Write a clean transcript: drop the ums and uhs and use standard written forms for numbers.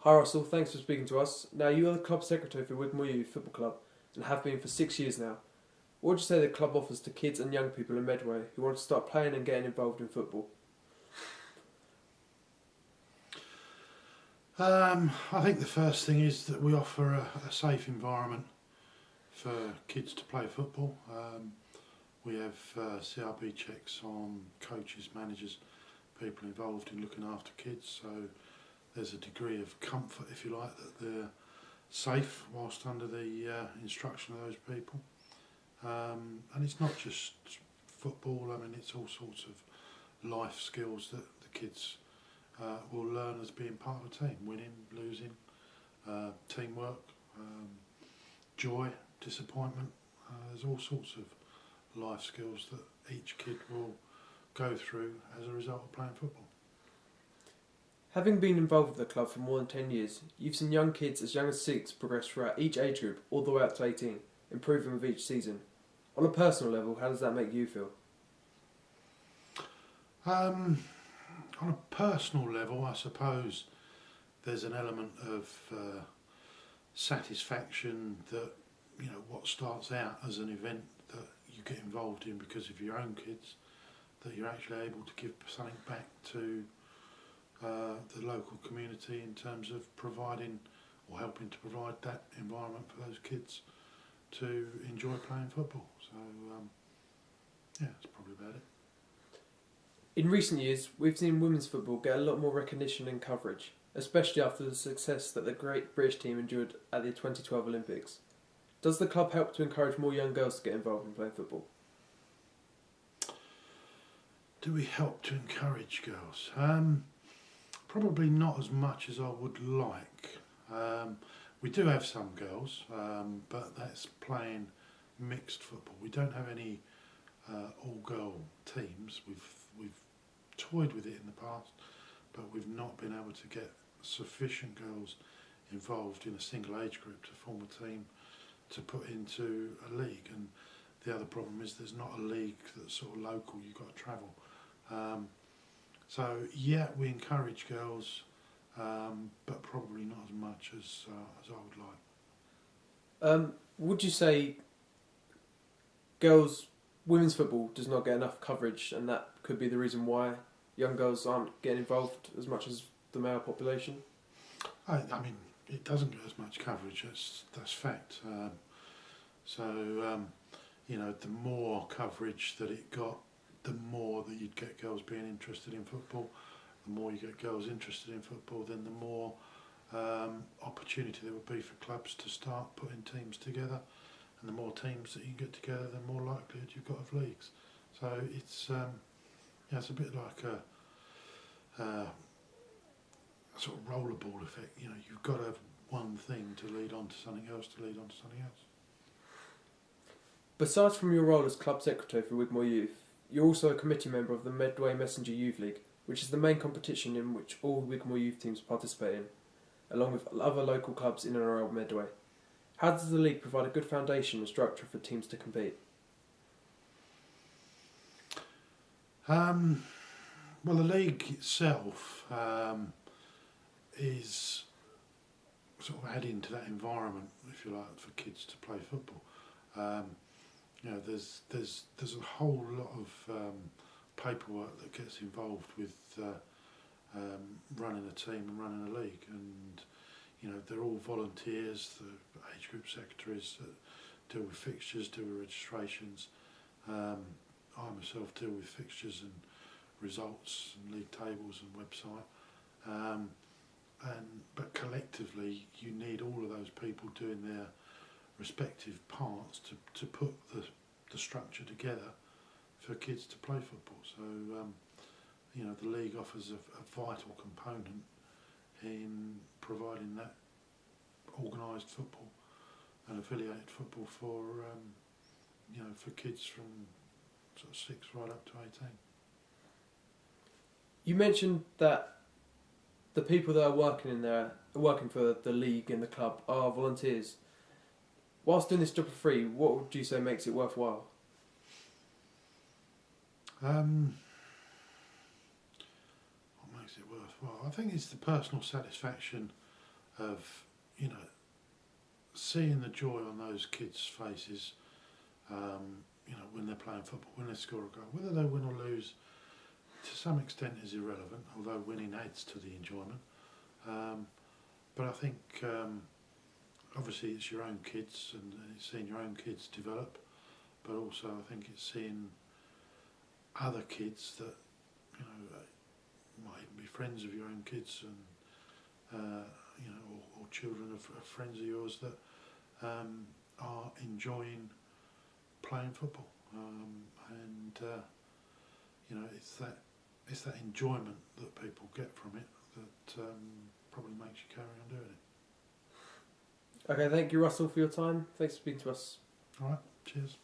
Hi Russell, thanks for speaking to us. Now you are the club secretary for Wigmore Youth Football Club and have been for 6 years now. What would you say the club offers to kids and young people in Medway who want to start playing and getting involved in football? I think the first thing is that we offer a safe environment for kids to play football. We have CRB checks on coaches, managers, people involved in looking after kids, so there's a degree of comfort, if you like, that they're safe whilst under the instruction of those people. And it's not just football, I mean it's all sorts of life skills that the kids will learn as being part of a team, winning, losing, teamwork, joy, disappointment. There's all sorts of life skills that each kid will go through as a result of playing football. Having been involved with the club for more than 10 years, you've seen young kids as young as 6 progress throughout each age group all the way up to 18, improving with each season. On a personal level, how does that make you feel? On a personal level, I suppose there's an element of satisfaction that, you know, what starts out as an event that you get involved in because of your own kids, that you're actually able to give something back to the local community in terms of providing or helping to provide that environment for those kids to enjoy playing football. So yeah, that's probably about it. In recent years, we've seen women's football get a lot more recognition and coverage, especially after the success that the Great British team endured at the 2012 Olympics. Does the club help to encourage more young girls to get involved in playing football? Do we help to encourage girls? Probably not as much as I would like. We do have some girls, but that's playing mixed football. We don't have any all-girl teams. We've toyed with it in the past, but we've not been able to get sufficient girls involved in a single age group to form a team to put into a league. And the other problem is there's not a league that's sort of local. You've got to travel. So yeah, we encourage girls, but probably not as much as I would like. Would you say women's football does not get enough coverage, and that could be the reason why young girls aren't getting involved as much as the male population? I mean, it doesn't get as much coverage. That's fact. You know, the more coverage that it got, the more that you'd get girls being interested in football. The more you get girls interested in football, then the more opportunity there would be for clubs to start putting teams together. And the more teams that you get together, the more likelihood you've got of leagues. So it's it's a bit like a sort of rollerball effect. You know, you've got to have one thing to lead on to something else, to lead on to something else. Besides from your role as club secretary for Wigmore Youth, you're also a committee member of the Medway Messenger Youth League, which is the main competition in which all Wigmore Youth teams participate in, along with other local clubs in and around Medway. How does the league provide a good foundation and structure for teams to compete? Well, the league itself is sort of adding to that environment, if you like, for kids to play football. You know, there's a whole lot of paperwork that gets involved with running a team and running a league, and you know, they're all volunteers. The age group secretaries deal with fixtures, deal with registrations. I myself deal with fixtures and results and league tables and website. But collectively, you need all of those people doing their respective parts to put the structure together for kids to play football. So you know, the league offers a vital component in providing that organised football and affiliated football for you know, for kids from sort of 6 right up to 18. You mentioned that the people that are working for the league and the club are volunteers. Whilst doing this job for free, what would you say makes it worthwhile? What makes it worthwhile? I think it's the personal satisfaction of, you know, seeing the joy on those kids' faces, you know, when they're playing football, when they score a goal. Whether they win or lose, to some extent, is irrelevant, although winning adds to the enjoyment. But I think, obviously, it's your own kids, and it's seeing your own kids develop, but also I think it's seeing other kids that, you know, might even be friends of your own kids, and you know, or children of friends of yours that are enjoying playing football, and you know, it's that enjoyment that people get from it that probably makes you carry on doing it. Okay, thank you, Russell, for your time. Thanks for speaking to us. All right, cheers.